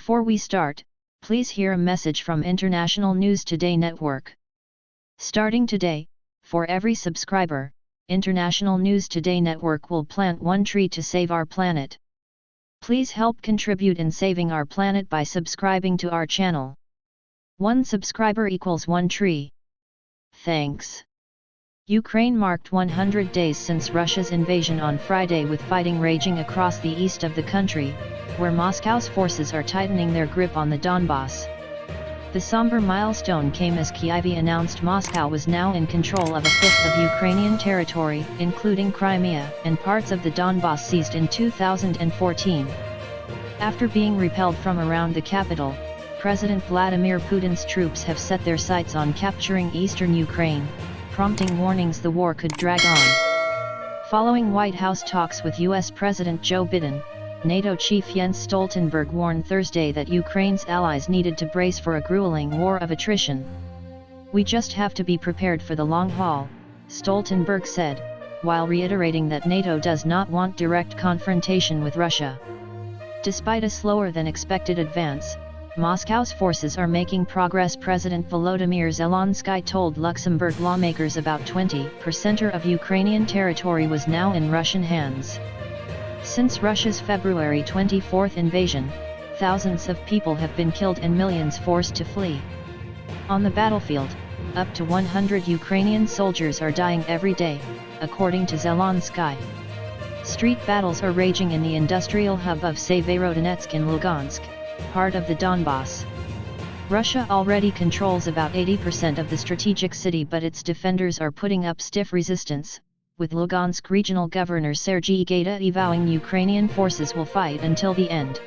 Before we start, please hear a message from International News Today Network. Starting today, for every subscriber, International News Today Network will plant one tree to save our planet. Please help contribute in saving our planet by subscribing to our channel. One subscriber equals one tree. Thanks. Ukraine marked 100 days since Russia's invasion on Friday, with fighting raging across the east of the country, where Moscow's forces are tightening their grip on the Donbass. The somber milestone came as Kyiv announced Moscow was now in control of a fifth of Ukrainian territory, including Crimea and parts of the Donbass seized in 2014. After being repelled from around the capital, President Vladimir Putin's troops have set their sights on capturing eastern Ukraine, prompting warnings the war could drag on. Following White House talks with U.S. President Joe Biden, NATO chief Jens Stoltenberg warned Thursday that Ukraine's allies needed to brace for a grueling war of attrition. "We just have to be prepared for the long haul," Stoltenberg said, while reiterating that NATO does not want direct confrontation with Russia. Despite a slower-than-expected advance, Moscow's forces are making progress. President Volodymyr Zelensky told Luxembourg lawmakers about 20% of Ukrainian territory was now in Russian hands. Since Russia's February 24 invasion, thousands of people have been killed and millions forced to flee. On the battlefield, up to 100 Ukrainian soldiers are dying every day, according to Zelensky. Street battles are raging in the industrial hub of Severodonetsk in Lugansk, part of the Donbass. Russia already controls about 80% of the strategic city, but its defenders are putting up stiff resistance, with Lugansk Regional Governor Sergei Gaida vowing Ukrainian forces will fight until the end.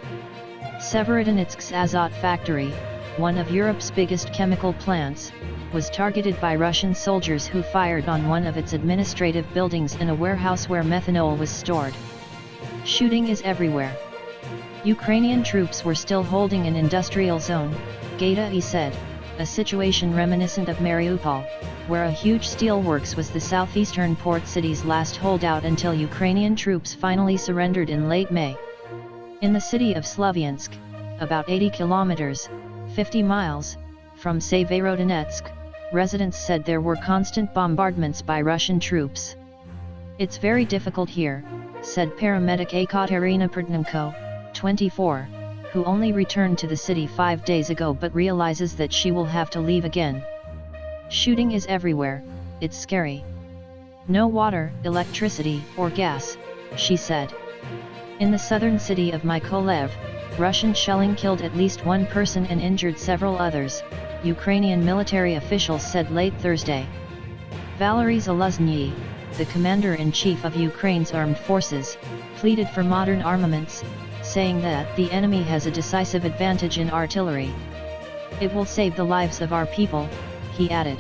Severodonetsk's Azot factory, one of Europe's biggest chemical plants, was targeted by Russian soldiers who fired on one of its administrative buildings in a warehouse where methanol was stored. Shooting is everywhere. Ukrainian troops were still holding an industrial zone, Gaida said, a situation reminiscent of Mariupol, where a huge steelworks was the southeastern port city's last holdout until Ukrainian troops finally surrendered in late May. In the city of Slavyansk, about 80 kilometers, 50 miles, from Severodonetsk, residents said there were constant bombardments by Russian troops. "It's very difficult here," said paramedic Ekaterina Perdnenko, 24, who only returned to the city 5 days ago but realizes that she will have to leave again. "Shooting is everywhere, it's scary. No water, electricity, or gas," she said. In the southern city of Mykolaiv, Russian shelling killed at least one person and injured several others, Ukrainian military officials said late Thursday. Valery Zaluzhnyi, the commander-in-chief of Ukraine's armed forces, pleaded for modern armaments, saying that the enemy has a decisive advantage in artillery. "It will save the lives of our people," he added.